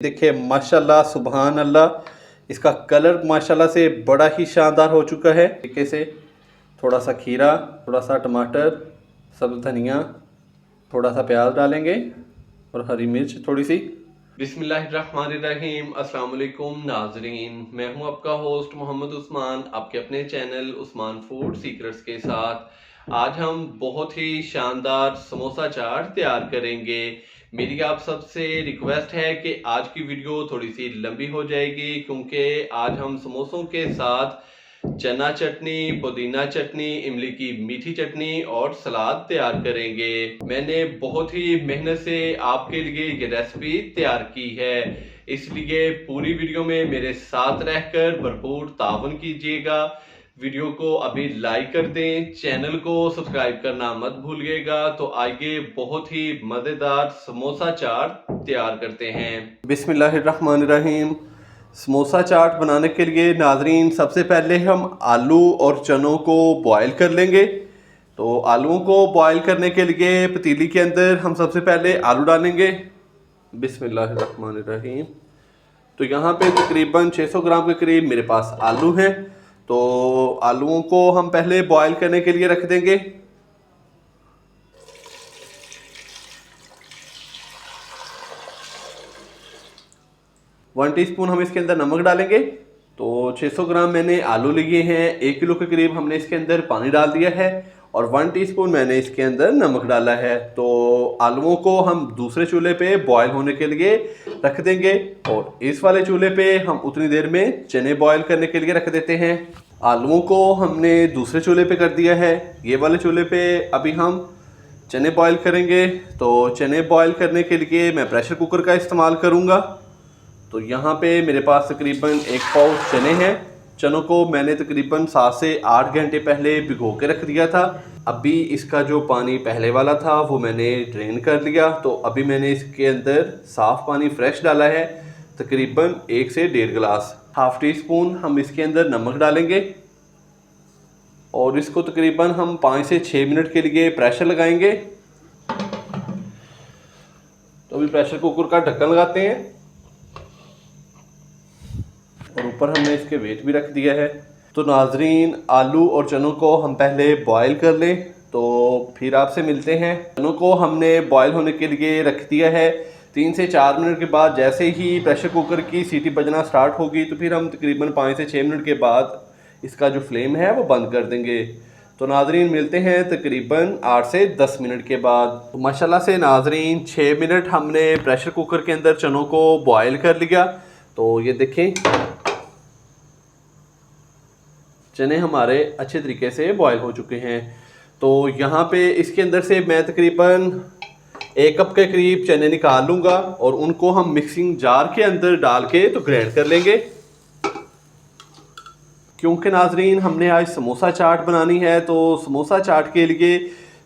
देखिए माशाल्लाह सुभान अल्लाह, इसका कलर माशाल्लाह से बड़ा ही शानदार हो चुका है। तरीके से थोड़ा सा खीरा, थोड़ा सा टमाटर, सब्ज़ धनिया, थोड़ा सा प्याज डालेंगे और हरी मिर्च थोड़ी सी। बिस्मिल्लाहिर्रहमानिर्रहीम। अस्सलाम वालेकुम नाजरीन, मैं हूं आपका होस्ट मोहम्मद उस्मान, आपके अपने चैनल उस्मान फूड सीक्रेट्स के साथ। आज हम बहुत ही शानदार समोसा चाट तैयार करेंगे। मेरी आप सबसे रिक्वेस्ट है कि आज की वीडियो थोड़ी सी लंबी हो जाएगी, क्योंकि आज हम समोसों के साथ चना चटनी, पुदीना चटनी, इमली की मीठी चटनी और सलाद तैयार करेंगे। मैंने बहुत ही मेहनत से आपके लिए ये रेसिपी तैयार की है, इसलिए पूरी वीडियो में मेरे साथ रहकर भरपूर ताउन कीजिएगा। वीडियो को अभी लाइक कर दें, चैनल को सब्सक्राइब करना मत भूलिएगा। तो आइए बहुत ही मज़ेदार समोसा चाट तैयार करते हैं। बिस्मिल्लाहिर्रहमानिर्रहीम। समोसा चाट बनाने के लिए नाजरीन सबसे पहले हम आलू और चनों को बॉयल कर लेंगे। तो आलूओं को बॉयल करने के लिए पतीली के अंदर हम सबसे पहले आलू डालेंगे। बिस्मिल्लाहिर्रहमानिर्रहीम। तो यहाँ पे तकरीबन 600 ग्राम के करीब मेरे पास आलू हैं। तो आलूओं को हम पहले बॉयल करने के लिए रख देंगे। वन टीस्पून हम इसके अंदर नमक डालेंगे। तो 600 ग्राम मैंने आलू लिए हैं, 1 किलो के करीब हमने इसके अंदर पानी डाल दिया है और 1 टीस्पून मैंने इसके अंदर नमक डाला है। तो आलूओं को हम दूसरे चूल्हे पे बॉयल होने के लिए रख देंगे और इस वाले चूल्हे पे हम उतनी देर में चने बॉयल करने के लिए रख देते हैं। आलूओं को हमने दूसरे चूल्हे पे कर दिया है, ये वाले चूल्हे पे अभी हम चने बॉयल करेंगे। तो चने बॉयल करने के लिए मैं प्रेशर कुकर का इस्तेमाल करूँगा। तो यहाँ पे मेरे पास तकरीबन 1 पाउच चने हैं। चनों को मैंने तकरीबन 7 से 8 घंटे पहले भिगो के रख दिया था। अभी इसका जो पानी पहले वाला था वो मैंने ड्रेन कर लिया। तो अभी मैंने इसके अंदर साफ़ पानी फ्रेश डाला है, तकरीबन 1 से 1.5 गिलास। हाफ़ टी स्पून हम इसके अंदर नमक डालेंगे और इसको तकरीबन हम 5 से 6 मिनट के लिए प्रेशर लगाएंगे। तो अभी प्रेशर कुकर का ढक्कन लगाते हैं और ऊपर हमने इसके वेट भी रख दिया है। तो नाजरीन, आलू और चनों को हम पहले बॉयल कर लें, तो फिर आपसे मिलते हैं। चनों को हमने बॉयल होने के लिए रख दिया है। 3 से 4 मिनट के बाद जैसे ही प्रेशर कुकर की सीटी बजना स्टार्ट होगी तो फिर हम तकरीबन 5 से 6 मिनट के बाद इसका जो फ्लेम है वो बंद कर देंगे। तो नाजरीन मिलते हैं तकरीबन 8 से 10 मिनट के बाद। तो माशाल्लाह से नाजरीन 6 मिनट हमने प्रेशर कुकर के अंदर चनों को बॉयल कर लिया। तो ये देखें, चने हमारे अच्छे तरीके से बॉयल हो चुके हैं। तो यहाँ पे इसके अंदर से मैं तकरीबन 1 कप के करीब चने निकाल लूँगा और उनको हम मिक्सिंग जार के अंदर डाल के तो ग्राइंड कर लेंगे। क्योंकि नाजरीन हमने आज समोसा चाट बनानी है, तो समोसा चाट के लिए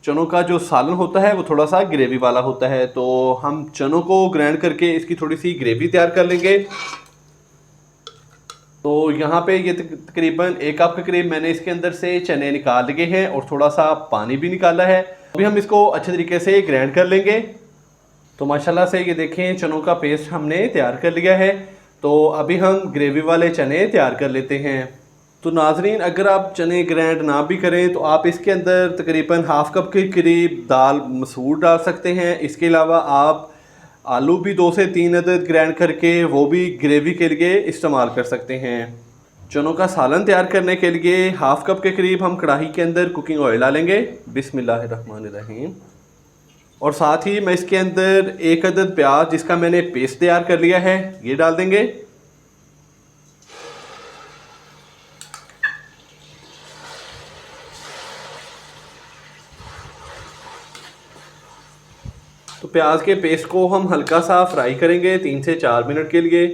चनों का जो सालन होता है वो थोड़ा सा ग्रेवी वाला होता है। तो हम चनों को ग्राइंड करके इसकी थोड़ी सी ग्रेवी तैयार कर लेंगे। तो यहाँ पे ये तकरीबन 1 कप के करीब मैंने इसके अंदर से चने निकाल लिए हैं और थोड़ा सा पानी भी निकाला है। अभी हम इसको अच्छे तरीके से ग्राइंड कर लेंगे। तो माशाल्लाह से ये देखें, चनों का पेस्ट हमने तैयार कर लिया है। तो अभी हम ग्रेवी वाले चने तैयार कर लेते हैं। तो नाजरीन, अगर आप चने ग्राइंड ना भी करें तो आप इसके अंदर तकरीबन हाफ़ कप के करीब दाल मसूर डाल सकते हैं। इसके अलावा आप आलू भी 2 से 3 अदद ग्राइंड करके वो भी ग्रेवी के लिए इस्तेमाल कर सकते हैं। चनों का सालन तैयार करने के लिए हाफ़ कप के करीब हम कढ़ाई के अंदर कुकिंग ऑयल डालेंगे। बिस्मिल्लाहिर्रहमानिर्रहीम। और साथ ही मैं इसके अंदर 1 अदद प्याज जिसका मैंने पेस्ट तैयार कर लिया है ये डाल देंगे। तो प्याज के पेस्ट को हम हल्का सा फ्राई करेंगे 3 से 4 मिनट के लिए।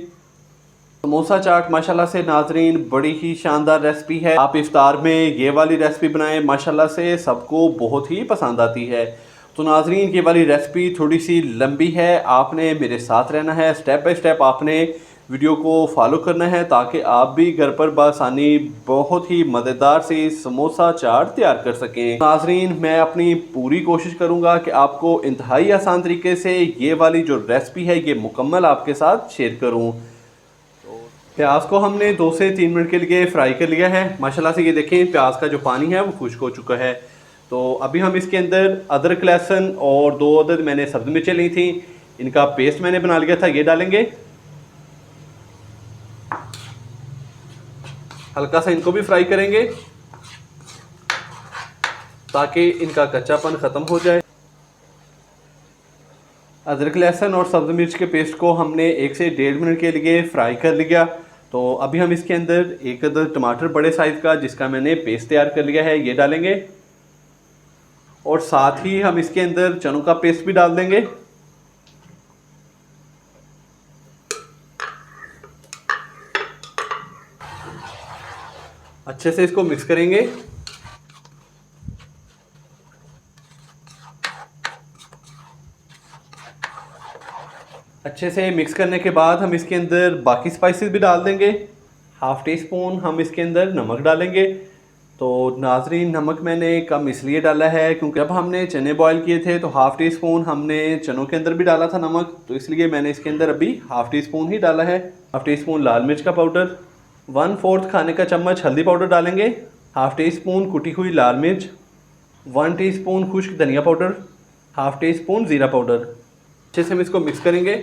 समोसा चाट माशाल्लाह से नाजरीन बड़ी ही शानदार रेसिपी है। आप इफ्तार में ये वाली रेसिपी बनाएं, माशाल्लाह से सबको बहुत ही पसंद आती है। तो नाजरीन, ये वाली रेसिपी थोड़ी सी लंबी है, आपने मेरे साथ रहना है। स्टेप बाय स्टेप आपने वीडियो को फॉलो करना है ताकि आप भी घर पर बआसानी बहुत ही मज़ेदार से समोसा चाट तैयार कर सकें। नाज़रीन, मैं अपनी पूरी कोशिश करूंगा कि आपको इंतहाई आसान तरीके से ये वाली जो रेसिपी है ये मुकम्मल आपके साथ शेयर करूं। प्याज को हमने 2 से 3 मिनट के लिए फ्राई कर लिया है। माशाल्लाह से ये देखें प्याज का जो पानी है वो खुश्क हो चुका है। तो अभी हम इसके अंदर अदरक, लहसुन और 2 अदद मैंने सब्ज़ी मिर्चें ली थी, इनका पेस्ट मैंने बना लिया था, ये डालेंगे। हल्का सा इनको भी फ्राई करेंगे ताकि इनका कच्चापन ख़त्म हो जाए। अदरक, लहसुन और सब्ज़ी मिर्च के पेस्ट को हमने 1 से 1.5 मिनट के लिए फ्राई कर लिया। तो अभी हम इसके अंदर 1 अदद टमाटर बड़े साइज़ का जिसका मैंने पेस्ट तैयार कर लिया है ये डालेंगे और साथ ही हम इसके अंदर चनों का पेस्ट भी डाल देंगे। अच्छे से इसको मिक्स करेंगे। अच्छे से मिक्स करने के बाद हम इसके अंदर बाकी स्पाइसेस भी डाल देंगे। हाफ़ टी स्पून हम इसके अंदर नमक डालेंगे। तो नाज़रीन, नमक मैंने कम इसलिए डाला है क्योंकि जब हमने चने बॉईल किए थे तो हाफ़ टी स्पून हमने चनों के अंदर भी डाला था नमक, तो इसलिए मैंने इसके अंदर अभी हाफ़ टी स्पून ही डाला है। हाफ़ टी स्पून लाल मिर्च का पाउडर, 1/4 खाने का चम्मच हल्दी पाउडर डालेंगे, हाफ़ टी स्पून कुटी हुई लाल मिर्च, 1 टीस्पून खुश्क धनिया पाउडर, हाफ़ टी स्पून ज़ीरा पाउडर। अच्छे से हम इसको मिक्स करेंगे।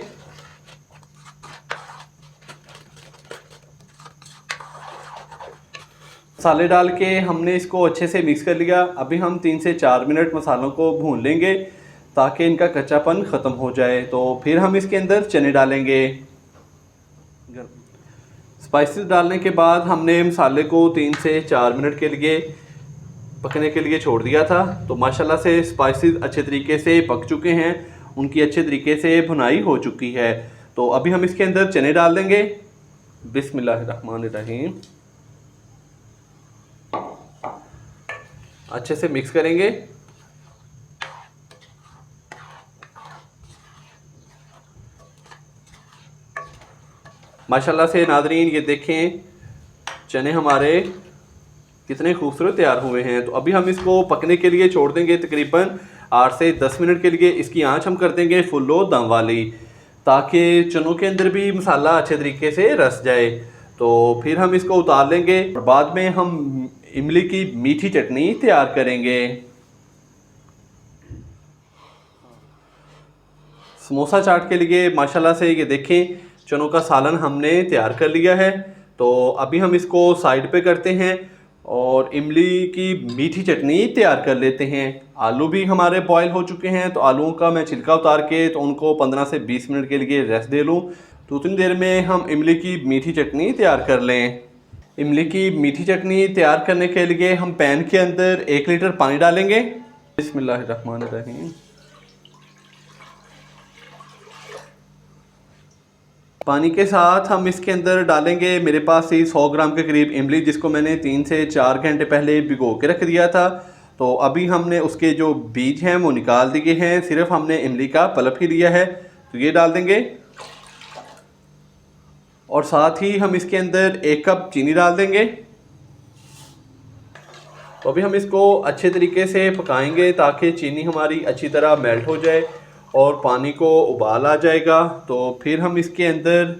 मसाले डाल के हमने इसको अच्छे से मिक्स कर लिया। अभी हम 3 से 4 मिनट मसालों को भून लेंगे ताकि इनका कच्चापन ख़त्म हो जाए। तो फिर हम इसके अंदर चने डालेंगे। स्पाइसेस डालने के बाद हमने मसाले को 3 से 4 मिनट के लिए पकने के लिए छोड़ दिया था। तो माशाल्लाह से स्पाइसेस अच्छे तरीके से पक चुके हैं, उनकी अच्छे तरीके से भुनाई हो चुकी है। तो अभी हम इसके अंदर चने डाल देंगे। बिस्मिल्लाहिर्रहमानिर्रहीम। अच्छे से मिक्स करेंगे। माशाल्लाह से नाज़रीन, ये देखें चने हमारे कितने खूबसूरत तैयार हुए हैं। तो अभी हम इसको पकने के लिए छोड़ देंगे तकरीबन 8 से 10 मिनट के लिए। इसकी आंच हम कर देंगे फुल लो दम वाली ताकि चनों के अंदर भी मसाला अच्छे तरीके से रस जाए। तो फिर हम इसको उतार लेंगे और बाद में हम इमली की मीठी चटनी तैयार करेंगे। समोसा चाट के लिए माशाल्लाह से ये देखें चनों का सालन हमने तैयार कर लिया है। तो अभी हम इसको साइड पे करते हैं और इमली की मीठी चटनी तैयार कर लेते हैं। आलू भी हमारे बॉयल हो चुके हैं, तो आलूओं का मैं छिलका उतार के तो उनको 15 से 20 मिनट के लिए रेस्ट दे लूँ। तो उतनी देर में हम इमली की मीठी चटनी तैयार कर लें। इमली की मीठी चटनी तैयार करने के लिए हम पैन के अंदर 1 लीटर पानी डालेंगे। बिस्मिल्लाहिर्रहमानिर्रहीम। पानी के साथ हम इसके अंदर डालेंगे मेरे पास ही 100 ग्राम के करीब इमली, जिसको मैंने 3 से 4 घंटे पहले भिगो के रख दिया था। तो अभी हमने उसके जो बीज हैं वो निकाल दिए हैं, सिर्फ हमने इमली का पल्प ही लिया है। तो ये डाल देंगे और साथ ही हम इसके अंदर 1 कप चीनी डाल देंगे। तो अभी हम इसको अच्छे तरीके से पकाएंगे ताकि चीनी हमारी अच्छी तरह मेल्ट हो जाए और पानी को उबाल आ जाएगा। तो फिर हम इसके अंदर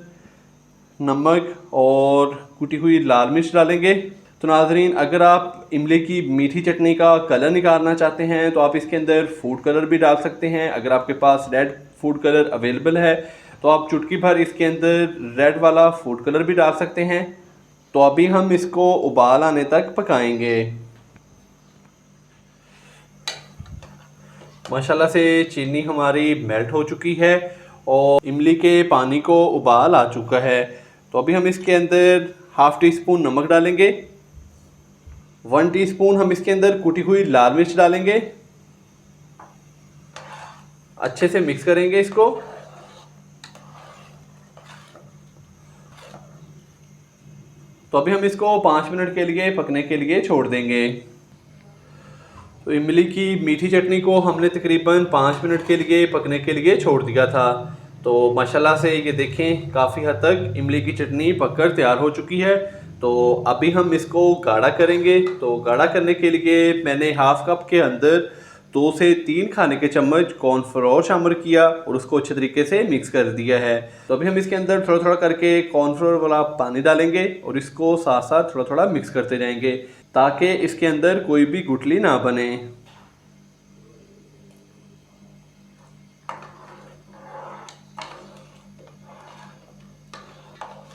नमक और कुटी हुई लाल मिर्च डालेंगे। तो नाज़रीन, अगर आप इमली की मीठी चटनी का कलर निकालना चाहते हैं तो आप इसके अंदर फूड कलर भी डाल सकते हैं। अगर आपके पास रेड फूड कलर अवेलेबल है तो आप चुटकी भर इसके अंदर रेड वाला फूड कलर भी डाल सकते हैं। तो अभी हम इसको उबाल आने तक पकाएंगे। माशाल्लाह से चीनी हमारी मेल्ट हो चुकी है और इमली के पानी को उबाल आ चुका है। तो अभी हम इसके अंदर हाफ़ टी स्पून नमक डालेंगे, 1 टीस्पून हम इसके अंदर कुटी हुई लाल मिर्च डालेंगे। अच्छे से मिक्स करेंगे इसको। तो अभी हम इसको 5 मिनट के लिए पकने के लिए छोड़ देंगे। तो इमली की मीठी चटनी को हमने तकरीबन 5 मिनट के लिए पकने के लिए छोड़ दिया था। तो माशाल्लाह से ये देखें काफ़ी हद तक इमली की चटनी पककर तैयार हो चुकी है। तो अभी हम इसको गाढ़ा करेंगे। तो गाढ़ा करने के लिए मैंने हाफ कप के अंदर 2 से 3 खाने के चम्मच कॉर्नफ्लोर शामिल किया और उसको अच्छे तरीके से मिक्स कर दिया है। तो अभी हम इसके अंदर थोड़ा थोड़ा करके कॉर्नफ्लोर वाला पानी डालेंगे और इसको साथ साथ थोड़ा थोड़ा मिक्स करते जाएंगे ताकि इसके अंदर कोई भी गुठली ना बने।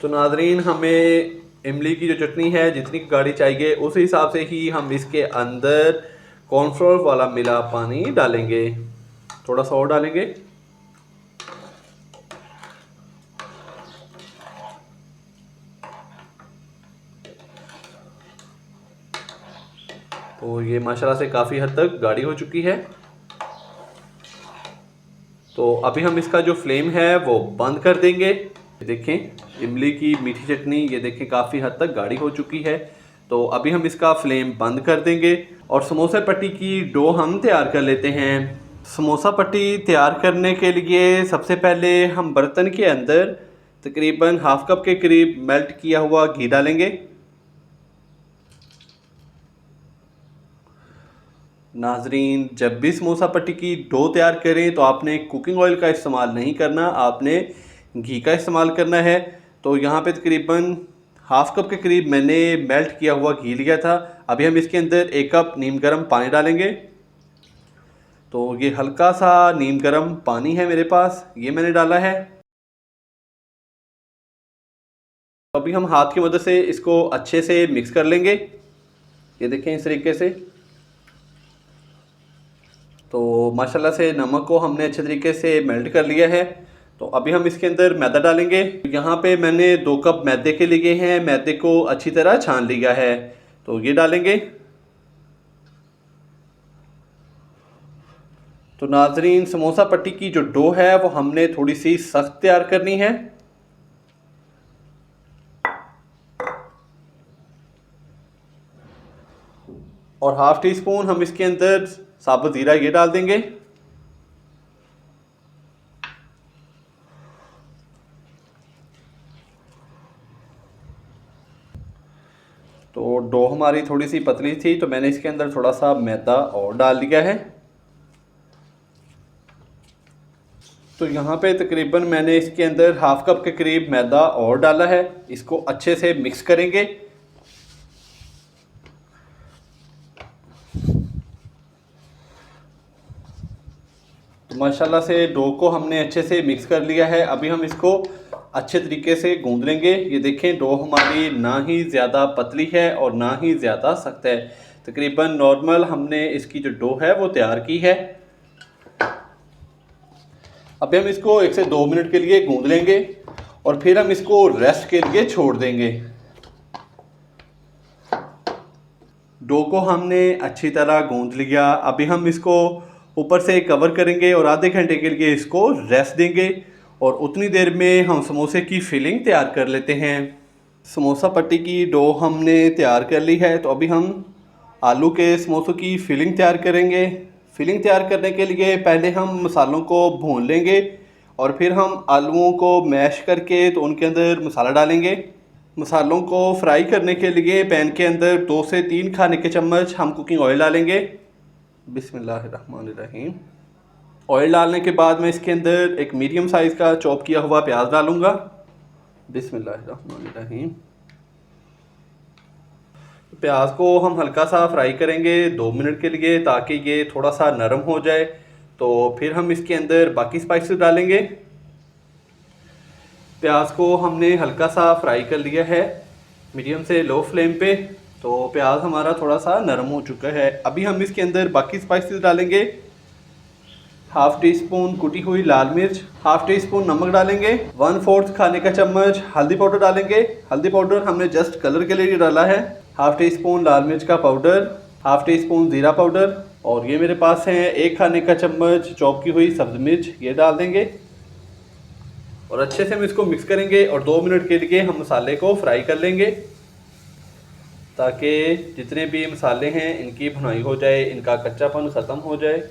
तो नाज़रीन, हमें इमली की जो चटनी है जितनी गाढ़ी चाहिए उस हिसाब से ही हम इसके अंदर कॉर्नफ्लोर वाला मिला पानी डालेंगे। थोड़ा सा और डालेंगे। तो ये माशाल्लाह से काफ़ी हद तक गाढ़ी हो चुकी है। तो अभी हम इसका जो फ्लेम है वो बंद कर देंगे। देखें इमली की मीठी चटनी ये देखें काफ़ी हद तक गाढ़ी हो चुकी है। तो अभी हम इसका फ्लेम बंद कर देंगे और समोसा पट्टी की डो हम तैयार कर लेते हैं। समोसा पट्टी तैयार करने के लिए सबसे पहले हम बर्तन के अंदर तकरीबन हाफ कप के करीब मेल्ट किया हुआ घी डालेंगे। नाजरीन, जब भी समोसा पट्टी की डो तैयार करें तो आपने कुकिंग ऑयल का इस्तेमाल नहीं करना, आपने घी का इस्तेमाल करना है। तो यहाँ पे तकरीबन हाफ कप के करीब मैंने मेल्ट किया हुआ घी लिया था। अभी हम इसके अंदर 1 कप नीम गर्म पानी डालेंगे। तो ये हल्का सा नीम गर्म पानी है मेरे पास, ये मैंने डाला है। अभी हम हाथ की मदद से इसको अच्छे से मिक्स कर लेंगे। ये देखें इस तरीके से। तो माशाल्लाह से नमक को हमने अच्छे तरीके से मेल्ट कर लिया है। तो अभी हम इसके अंदर मैदा डालेंगे। यहाँ पे मैंने 2 कप मैदे के लिए हैं, मैदे को अच्छी तरह छान लिया है। तो ये डालेंगे। तो नाजरीन, समोसा पट्टी की जो डो है वो हमने थोड़ी सी सख्त तैयार करनी है। और हाफ टी स्पून हम इसके अंदर साबुत ज़ीरा ये डाल देंगे। तो डो हमारी थोड़ी सी पतली थी तो मैंने इसके अंदर थोड़ा सा मैदा और डाल दिया है। तो यहाँ पे तकरीबन मैंने इसके अंदर हाफ कप के करीब मैदा और डाला है। इसको अच्छे से मिक्स करेंगे। तो माशाल्लाह से डो को हमने अच्छे से मिक्स कर लिया है। अभी हम इसको अच्छे तरीके से गूंद लेंगे। ये देखें डो हमारी ना ही ज़्यादा पतली है और ना ही ज़्यादा सख्त है, तकरीबन नॉर्मल हमने इसकी जो डो है वो तैयार की है। अभी हम इसको 1 से 2 मिनट के लिए गूंद लेंगे और फिर हम इसको रेस्ट के लिए छोड़ देंगे। डो को हमने अच्छी तरह गूंद लिया। अभी हम इसको ऊपर से कवर करेंगे और आधे घंटे के लिए इसको रेस्ट देंगे और उतनी देर में हम समोसे की फिलिंग तैयार कर लेते हैं। समोसा पट्टी की डो हमने तैयार कर ली है। तो अभी हम आलू के समोसों की फिलिंग तैयार करेंगे। फिलिंग तैयार करने के लिए पहले हम मसालों को भून लेंगे और फिर हम आलूओं को मैश करके तो उनके अंदर मसाला डालेंगे। मसालों को फ्राई करने के लिए पैन के अंदर 2 से 3 खाने के चम्मच हम कुकिंग ऑयल डालेंगे। बिस्मिल्लाहिर्रहमानिर्रहीम। ऑयल डालने के बाद मैं इसके अंदर एक मीडियम साइज़ का चॉप किया हुआ प्याज डालूंगा। बिस्मिल्लाहिर्रहमानिर्रहीम। प्याज को हम हल्का सा फ्राई करेंगे 2 मिनट के लिए ताकि ये थोड़ा सा नरम हो जाए। तो फिर हम इसके अंदर बाकी स्पाइसेस डालेंगे। प्याज को हमने हल्का सा फ्राई कर लिया है मीडियम से लो फ्लेम पे। तो प्याज हमारा थोड़ा सा नरम हो चुका है। अभी हम इसके अंदर बाकी स्पाइसेस डालेंगे। हाफ टी स्पून कुटी हुई लाल मिर्च, हाफ टी स्पून नमक डालेंगे, 1/4 खाने का चम्मच हल्दी पाउडर डालेंगे। हल्दी पाउडर हमने जस्ट कलर के लिए डाला है। हाफ टी स्पून लाल मिर्च का पाउडर, हाफ टी स्पून ज़ीरा पाउडर और ये मेरे पास है 1 खाने का चम्मच चॉप की हुई सब्ज़ मिर्च, ये डाल देंगे और अच्छे से हम इसको मिक्स करेंगे और 2 मिनट के लिए हम मसाले को फ्राई कर लेंगे ताकि जितने भी मसाले हैं इनकी भुनाई हो जाए, इनका कच्चापन ख़त्म हो जाए।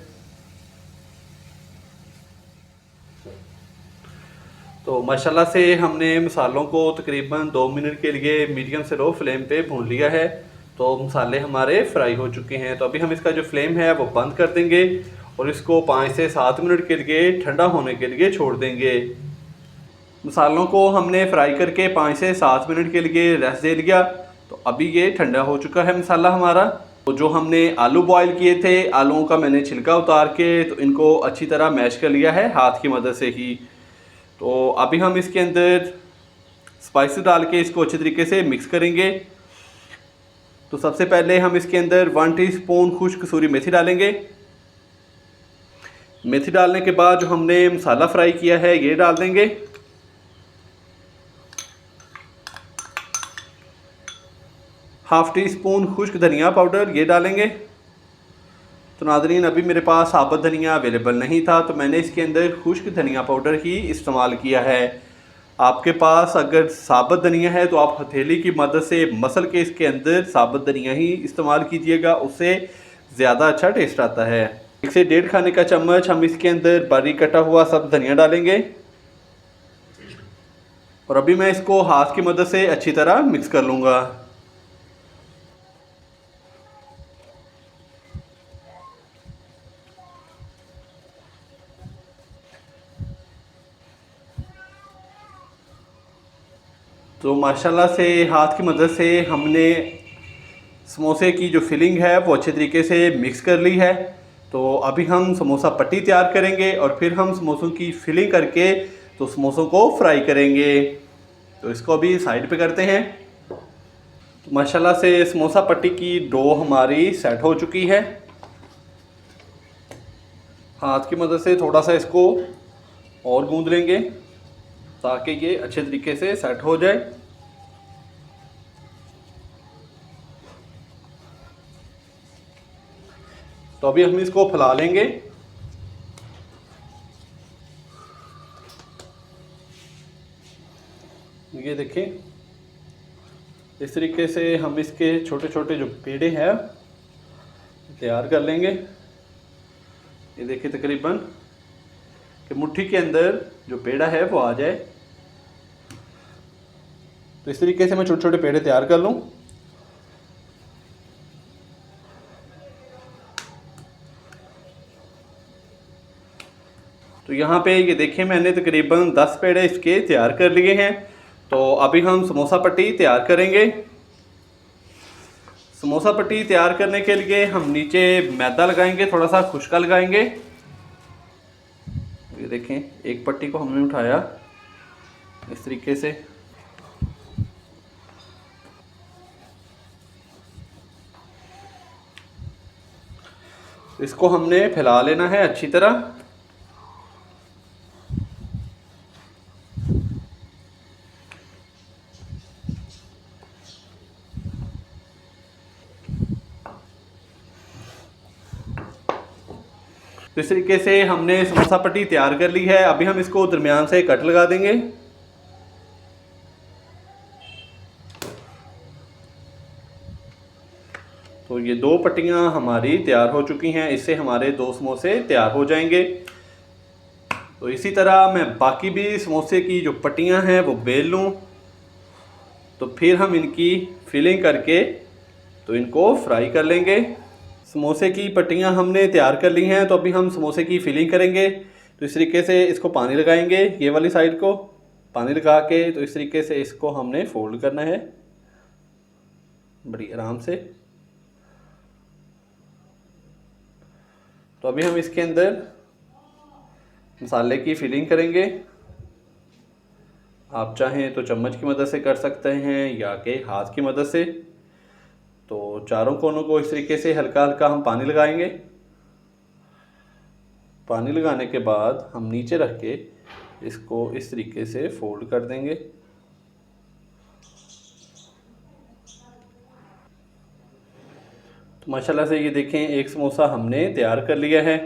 तो माशाल्लाह से हमने मसालों को तकरीबन 2 मिनट के लिए मीडियम से लो फ्लेम पे भून लिया है। तो मसाले हमारे फ्राई हो चुके हैं। तो अभी हम इसका जो फ्लेम है वो बंद कर देंगे और इसको 5 से 7 मिनट के लिए ठंडा होने के लिए छोड़ देंगे। मसालों को हमने फ्राई करके 5 से 7 मिनट के लिए रेस्ट दे लिया। तो अभी ये ठंडा हो चुका है मसाला हमारा। तो जो हमने आलू बॉईल किए थे, आलूओं का मैंने छिलका उतार के तो इनको अच्छी तरह मैश कर लिया है हाथ की मदद से ही। तो अभी हम इसके अंदर स्पाइसेस डाल के इसको अच्छे तरीके से मिक्स करेंगे। तो सबसे पहले हम इसके अंदर 1 टीस्पून खुश्क कसूरी मेथी डालेंगे। मेथी डालने के बाद जो हमने मसाला फ्राई किया है ये डाल देंगे। हाफ टी स्पून खुश्क धनिया पाउडर ये डालेंगे। तो नाज़रीन, अभी मेरे पास साबुत धनिया अवेलेबल नहीं था तो मैंने इसके अंदर खुश्क धनिया पाउडर ही इस्तेमाल किया है। आपके पास अगर साबुत धनिया है तो आप हथेली की मदद से मसल के इसके अंदर साबुत धनिया ही इस्तेमाल कीजिएगा, उससे ज़्यादा अच्छा टेस्ट आता है। 1 से 1.5 खाने का चम्मच हम इसके अंदर बारीक कटा हुआ सब धनिया डालेंगे और अभी मैं इसको हाथ की मदद से अच्छी तरह मिक्स कर लूँगा। तो माशाल्लाह से हाथ की मदद से हमने समोसे की जो फिलिंग है वो अच्छे तरीके से मिक्स कर ली है। तो अभी हम समोसा पट्टी तैयार करेंगे और फिर हम समोसों की फिलिंग करके तो समोसों को फ्राई करेंगे। तो इसको अभी साइड पे करते हैं। तो माशाल्लाह से समोसा पट्टी की डो हमारी सेट हो चुकी है। हाथ की मदद से थोड़ा सा इसको और गूंद लेंगे ताकि ये अच्छे तरीके से सेट हो जाए। तो अभी हम इसको फैला लेंगे। ये देखें, इस तरीके से हम इसके छोटे छोटे जो पेड़े हैं तैयार कर लेंगे। ये देखिए तकरीबन कि मुट्ठी के अंदर जो पेड़ा है वो आ जाए। तो इस तरीके से मैं छोटे छोटे पेड़े तैयार कर लूँ। तो यहाँ पे ये देखिए मैंने तकरीबन 10 पेड़े इसके तैयार कर लिए हैं। तो अभी हम समोसा पट्टी तैयार करेंगे। समोसा पट्टी तैयार करने के लिए हम नीचे मैदा लगाएंगे, थोड़ा सा खुश्का लगाएंगे। ये देखें, एक पट्टी को हमने उठाया इस तरीके से। इसको हमने फैला लेना है अच्छी तरह। तो इस तरीके से हमने समोसा पट्टी तैयार कर ली है। अभी हम इसको दरमियान से कट लगा देंगे। तो ये 2 पट्टियां हमारी तैयार हो चुकी हैं। इससे हमारे 2 समोसे तैयार हो जाएंगे। तो इसी तरह मैं बाकी भी समोसे की जो पट्टियां हैं वो बेल लूँ। तो फिर हम इनकी फिलिंग करके तो इनको फ्राई कर लेंगे। समोसे की पट्टियां हमने तैयार कर ली हैं। तो अभी हम समोसे की फिलिंग करेंगे। तो इस तरीके से इसको पानी लगाएंगे, ये वाली साइड को पानी लगा के तो इस तरीके से इसको हमने फोल्ड करना है बड़ी आराम से। तो अभी हम इसके अंदर मसाले की फिलिंग करेंगे। आप चाहें तो चम्मच की मदद से कर सकते हैं या के हाथ की मदद से। तो चारों कोनों को इस तरीके से हल्का हल्का हम पानी लगाएंगे। पानी लगाने के बाद हम नीचे रख के इसको इस तरीके से फोल्ड कर देंगे। तो माशाल्लाह से ये देखें, एक समोसा हमने तैयार कर लिया है।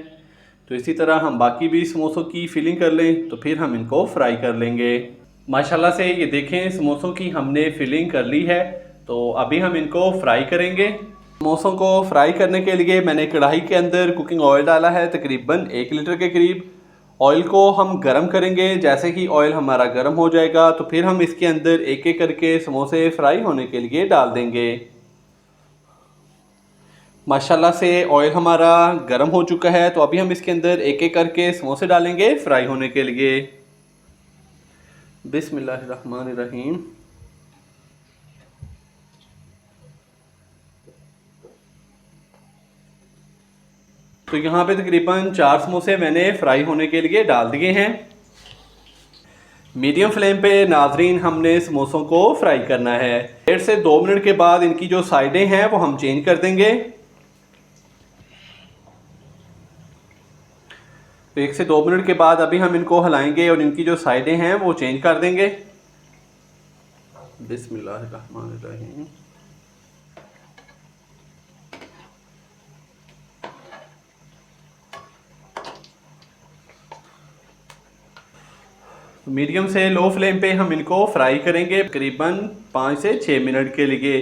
तो इसी तरह हम बाकी भी समोसों की फिलिंग कर लें तो फिर हम इनको फ्राई कर लेंगे। माशाल्लाह से ये देखें, समोसों की हमने फिलिंग कर ली है। तो अभी हम इनको फ्राई करेंगे। समोसों को फ्राई करने के लिए मैंने कढ़ाई के अंदर कुकिंग ऑयल डाला है तकरीबन 1 लीटर के करीब। ऑयल को हम गरम करेंगे। जैसे ही ऑयल हमारा गरम हो जाएगा तो फिर हम इसके अंदर एक एक करके समोसे फ्राई होने के लिए डाल देंगे। माशाल्लाह से ऑयल हमारा गरम हो चुका है, तो अभी हम इसके अंदर एक एक करके समोसे डालेंगे फ्राई होने के लिए। बिस्मिल्लाहिर्रहमानिर्रहीम। तो यहाँ पे तकरीबन 4 समोसे मैंने फ्राई होने के लिए डाल दिए हैं। मीडियम फ्लेम पे नाजरीन हमने समोसों को फ्राई करना है। 1.5 से 2 मिनट के बाद इनकी जो साइडें हैं वो हम चेंज कर देंगे। तो 1 से 2 मिनट के बाद अभी हम इनको हिलाएंगे और इनकी जो साइडें हैं वो चेंज कर देंगे। बिस्मिल्लाहिर्रहमानिर्रहीम। मीडियम से लो फ्लेम पे हम इनको फ्राई करेंगे तकरीबन 5 से 6 मिनट के लिए।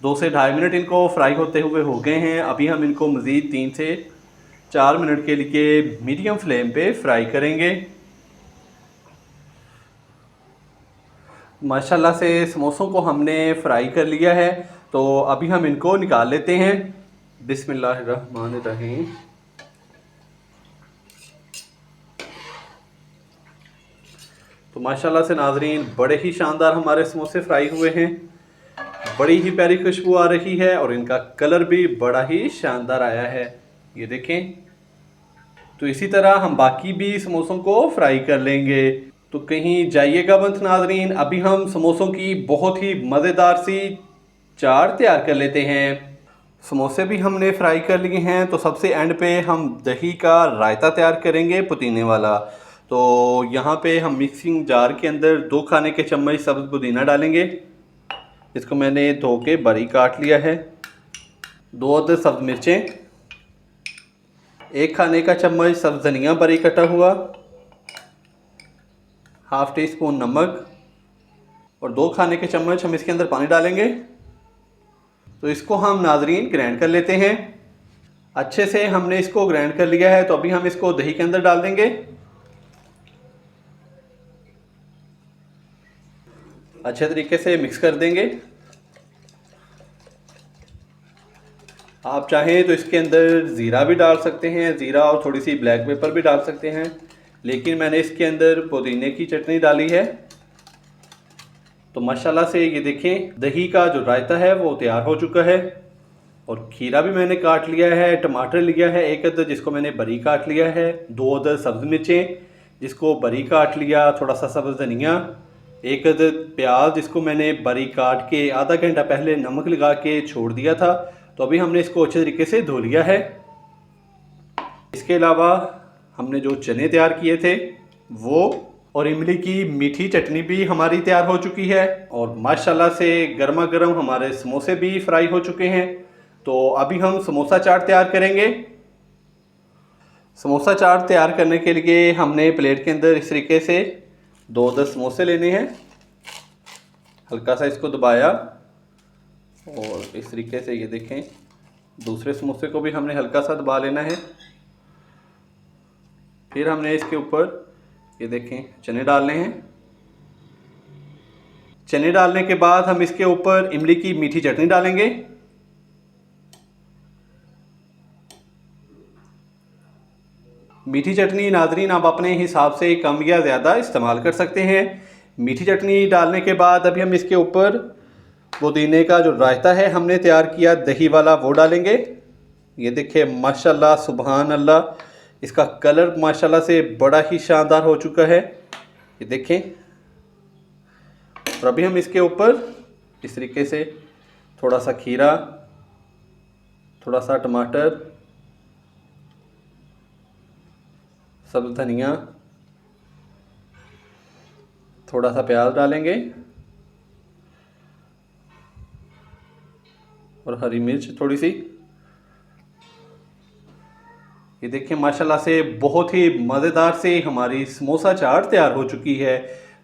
2 से 2.5 मिनट इनको फ्राई होते हुए हो गए हैं। अभी हम इनको मज़ीद 3 से 4 मिनट के लिए मीडियम फ्लेम पे फ्राई करेंगे। माशाल्लाह से समोसों को हमने फ्राई कर लिया है, तो अभी हम इनको निकाल लेते हैं। बिस्मिल्लाहिर्रहमानिर्रहीम। तो माशाल्लाह से नाजरीन बड़े ही शानदार हमारे समोसे फ्राई हुए हैं। बड़ी ही प्यारी खुशबू आ रही है और इनका कलर भी बड़ा ही शानदार आया है, ये देखें। तो इसी तरह हम बाकी भी समोसों को फ्राई कर लेंगे। तो कहीं जाइएगा मत नाजरीन, अभी हम समोसों की बहुत ही मज़ेदार सी चाट तैयार कर लेते हैं। समोसे भी हमने फ्राई कर लिए हैं, तो सबसे एंड पे हम दही का रायता तैयार करेंगे पुदीने वाला। तो यहाँ पे हम मिक्सिंग जार के अंदर 2 खाने के चम्मच सब्ज़ पुदीना डालेंगे। इसको मैंने धो के बारीक काट लिया है। 2 अदद सब्ज़ मिर्चें, 1 खाने का चम्मच सब्ज़ धनिया बारीक कटा हुआ, हाफ़ टी स्पून नमक और 2 खाने के चम्मच हम इसके अंदर पानी डालेंगे। तो इसको हम नाजरीन ग्राइंड कर लेते हैं। अच्छे से हमने इसको ग्राइंड कर लिया है, तो अभी हम इसको दही के अंदर डाल देंगे। अच्छे तरीके से मिक्स कर देंगे। आप चाहें तो इसके अंदर ज़ीरा भी डाल सकते हैं, ज़ीरा और थोड़ी सी ब्लैक पेपर भी डाल सकते हैं, लेकिन मैंने इसके अंदर पुदीने की चटनी डाली है। तो माशाल्लाह से ये देखें दही का जो रायता है वो तैयार हो चुका है। और खीरा भी मैंने काट लिया है, टमाटर लिया है 1 अदद जिसको मैंने बारीक काट लिया है, 2 अदद सब्ज़ मिर्चें जिसको बारीक काट लिया, थोड़ा सा सब्ज़ धनिया, 1 अदद प्याज जिसको मैंने बारीक काट के आधा घंटा पहले नमक लगा के छोड़ दिया था। तो अभी हमने इसको अच्छे तरीके से धो लिया है। इसके अलावा हमने जो चने तैयार किए थे वो, और इमली की मीठी चटनी भी हमारी तैयार हो चुकी है। और माशाल्लाह से गर्मा गर्म हमारे समोसे भी फ्राई हो चुके हैं। तो अभी हम समोसा चाट तैयार करेंगे। समोसा चाट तैयार करने के लिए हमने प्लेट के अंदर इस तरीके से 2-10 समोसे लेने हैं। हल्का सा इसको दबाया और इस तरीके से ये देखें दूसरे समोसे को भी हमने हल्का सा दबा लेना है। फिर हमने इसके ऊपर ये देखें चने डालने हैं। चने डालने के बाद हम इसके ऊपर इमली की मीठी चटनी डालेंगे। मीठी चटनी नाजरीन आप अपने हिसाब से कम या ज़्यादा इस्तेमाल कर सकते हैं। मीठी चटनी डालने के बाद अभी हम इसके ऊपर पुदीने का जो रायता है हमने तैयार किया दही वाला वो डालेंगे। ये देखिए माशाल्लाह सुभान अल्लाह, इसका कलर माशाल्लाह से बड़ा ही शानदार हो चुका है, ये देखें। और अभी हम इसके ऊपर इस तरीके से थोड़ा सा खीरा, थोड़ा सा टमाटर, सब्ज़ धनिया, थोड़ा सा प्याज डालेंगे और हरी मिर्च थोड़ी सी। ये देखिए माशाल्लाह से बहुत ही मज़ेदार से हमारी समोसा चाट तैयार हो चुकी है।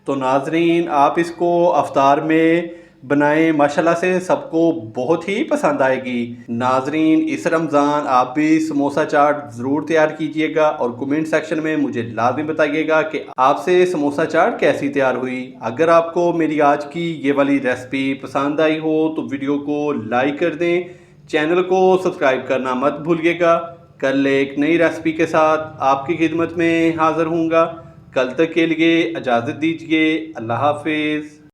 तो नाजरीन आप इसको अफ्तार में बनाएं, माशाल्लाह से सबको बहुत ही पसंद आएगी। नाजरीन, इस रमज़ान आप भी समोसा चाट ज़रूर तैयार कीजिएगा और कमेंट सेक्शन में मुझे लाजमी बताइएगा कि आपसे समोसा चाट कैसी तैयार हुई। अगर आपको मेरी आज की ये वाली रेसिपी पसंद आई हो तो वीडियो को लाइक कर दें, चैनल को सब्सक्राइब करना मत भूलिएगा। कल एक नई रेसिपी के साथ आपकी खिदमत में हाज़िर हूँगा। कल तक के लिए इजाज़त दीजिए। अल्लाह हाफिज़।